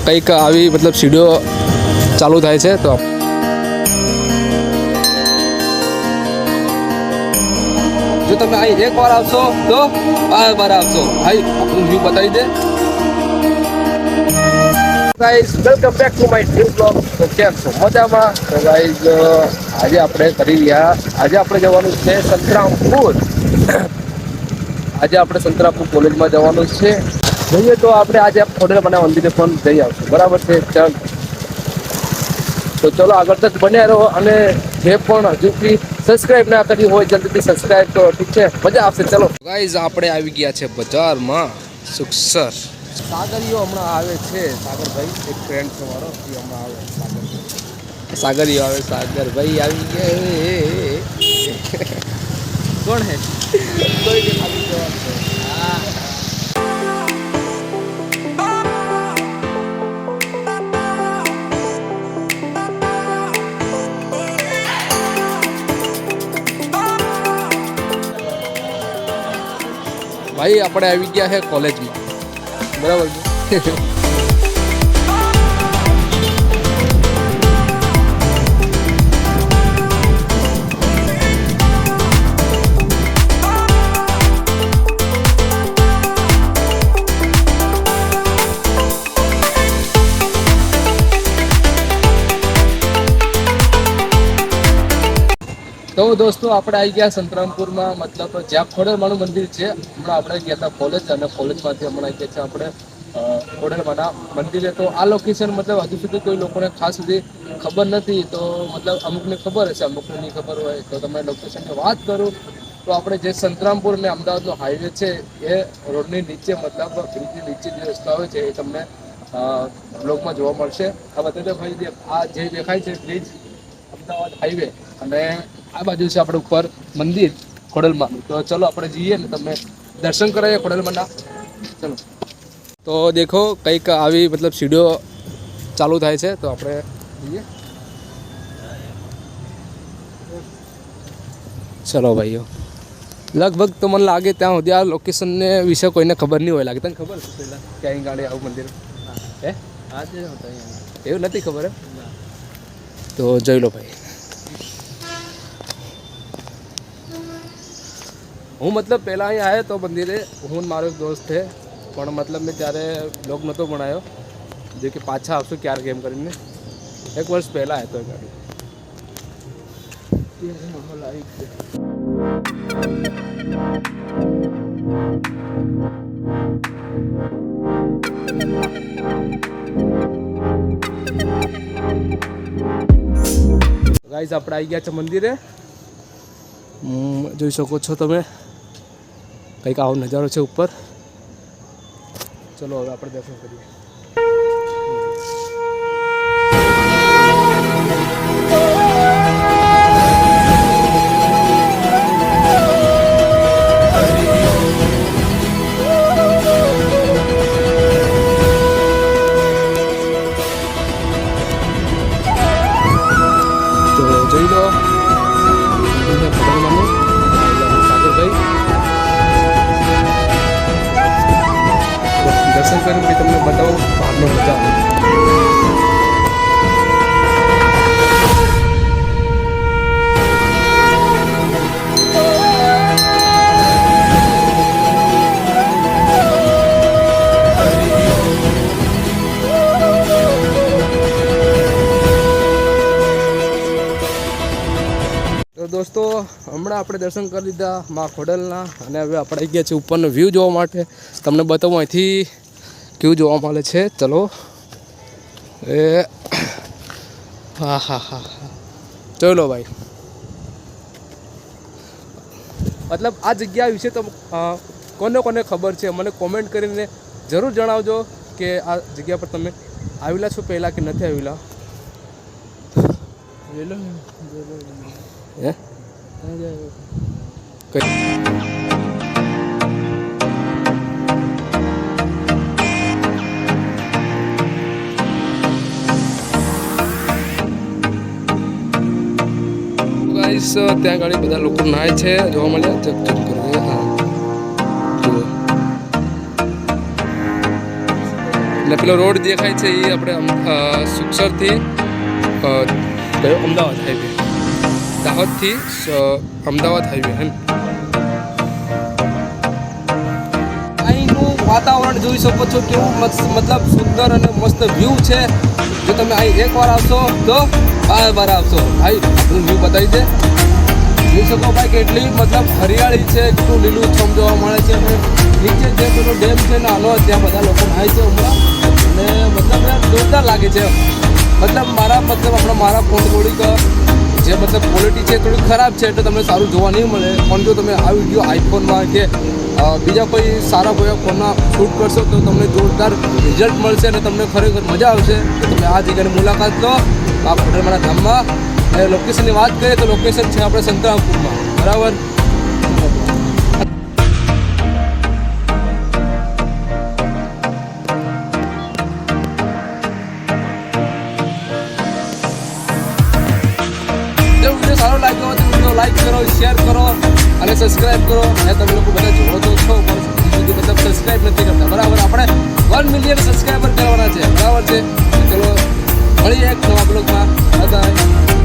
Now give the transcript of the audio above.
કંઈક આવી મતલબ સીડીઓ ચાલુ થાય છે તો જો તમે અહીં એકવાર આવશો તો બાર આવશો ભાઈ આપણું વ્યૂ બતાવી દે guys welcome back to my new blog તો કેમ છો મજામાં તો ગાઈઝ આજે આપણે જવાનું છે સંતરામપુર કોલેજમાં જવાનું છે જોઈએ તો આપણે આજે ખોડલમાના મંદિરે પણ જઈ આવશું બરાબર છે ચાલ તો ચલો આગળ તક બન્યા રહો અને જે પણ હજુ બી સબસ્ક્રાઇબ ના કરી હોય જલ્દીથી સબસ્ક્રાઇબ કરો ઠીક છે મજા આવશે ચલો ગાઈઝ આપણે આવી ગયા છે બજારમાં સુખસર સાગરીઓ હમણાં આવે છે સાગરભાઈ એક ફ્રેન્ડ છે મારો એ હમણાં આવે સાગરીઓ આવે સાગરભાઈ આવી ગયા કોણ હે કોઈ કે ખાલી જવાબ છે હા ભાઈ આપણે આવી ગયા છે કોલેજમાં બરાબર છે તો દોસ્તો આપણે આવી ગયા સંતરામપુરમાં મતલબ જ્યાં ખોડલમાનું મંદિર છે હમણાં આપણે ગયા હતા કોલેજ અને કોલેજમાંથી હમણાં ગયા છે આપણે ખોડલમાના મંદિરે તો આ લોકેશન મતલબ હજુ સુધી કોઈ લોકોને ખાસ સુધી ખબર નથી તો મતલબ અમુકને ખબર હશે અમુકને નહીં ખબર હોય તો તમે લોકેશનની વાત કરું તો આપણે જે સંતરામપુર અને અમદાવાદનો હાઈવે છે એ રોડની નીચે મતલબ બ્રિજની નીચે જે રસ્તા હોય છે એ તમને બ્લોગમાં જોવા મળશે આ બધા ભાઈ આ જે દેખાય છે બ્રિજ અમદાવાદ હાઈવે અને આ બાજુ છે આપણે ઉપર મંદિર ખોડલમાં તો ચલો આપણે જઈએ ને તમે દર્શન કરાવીએ ખોડલમાંના ચલો તો દેખો કંઈક આવી મતલબ સીડીઓ ચાલુ થાય છે તો આપણે જઈએ ચલો ભાઈઓ લગભગ તો મને લાગે ત્યાં સુધી આ લોકેશનને વિશે કોઈને ખબર નહીં હોય લાગે તને ખબર છે પહેલાં કે અહીં ગાડી આવું મંદિર હે આજે એવું નથી ખબર એમ તો જોઈ લો ભાઈ હું મતલબ પહેલાં અહીં આવ્યો તો મંદિરે હું મારો એક દોસ્ત છે પણ મતલબ મેં ત્યારે બ્લોગ નહોતો બનાવ્યો જે કે પાછા આવશું ક્યારે કેમ કરીને એક વર્ષ પહેલાં આવ્યો તો ગાડી ગાઈઝ આપણે આવી ગયા છે મંદિરે જોઈ શકો છો તમે કંઈક આવો નજારો છે ઉપર ચલો હવે આપણે દર્શન કરીએ તો જોઈ લો દર્શન કરીને પછી તમને બતાવો બહારનો મજા તો દોસ્તો હમણાં આપણે દર્શન કરી લીધા મા ખોડલના અને હવે આપણે આવી ગયા છે ઉપરનો વ્યૂ જોવા માટે તમને બતાવું અહીંથી કેવું જોવા મળે છે ચલો એ હા હા હા ચલો ભાઈ મતલબ આ જગ્યા વિશે તો કોને કોને ખબર છે મને કોમેન્ટ કરીને જરૂર જણાવજો કે આ જગ્યા પર તમે આવેલા છો પહેલાં કે નથી આવેલા હે ગાઈસ ત્યાં ગાડી બધા લોકો નાય છે જોવા મળ્યા ચેક કરો હા જુઓ અને પેલો રોડ દેખાય છે એ આપણે સુખસરથી કયો અમદાવાદ હાઈવે, દાહોદથી અમદાવાદ હાઈવે એમ. અહીંનું વાતાવરણ જોઈ શકો છો કેવું મતલબ સુંદર અને મસ્ત વ્યૂ છે. જો તમે અહીં એકવાર આવશો તો બાર આવશો. ભાઈ આપણું વ્યૂ બતાવી દે, જોઈ શકો ભાઈ કેટલી મતલબ હરિયાળી છે, કેટલું લીલું છમ જોવા મળે છે. અને નીચે જે પેલો ડેમ છે નાનો, ત્યાં બધા લોકો નાય છે હમણાં, અને મતલબ જોરદાર લાગે છે. મતલબ મારા ફોન થોડીક જે મતલબ ક્વોલિટી છે થોડીક ખરાબ છે, એટલે તમને સારું જોવા નહીં મળે. પણ જો તમે આ વિડીયો આઈફોનમાં કે બીજા કોઈ સારા કોઈ ફોનમાં શૂટ કરશો તો તમને જોરદાર રિઝલ્ટ મળશે અને તમને ખરેખર મજા આવશે. તો તમે આ જગ્યાની મુલાકાત લો આ ખોડલમાના ધામમાં. અને લોકેશનની વાત કરીએ તો લોકેશન છે આપણે સંતરામપુરમાં, બરાબર. વિડીયો સારો લાગ્યો હોય તો વિડીયો લાઈક કરો, શેર કરો અને સબસ્ક્રાઈબ કરો. અને તમે લોકો બધા જોવો તો છો પણ સુધી મતલબ સબસ્ક્રાઈબ નથી કરતા, બરાબર. આપણે 1 મિલિયન સબસ્ક્રાઈબર કરવાના છે, બરાબર છે. ચલો મળીએ એક નવા બ્લોગમાં. બાય.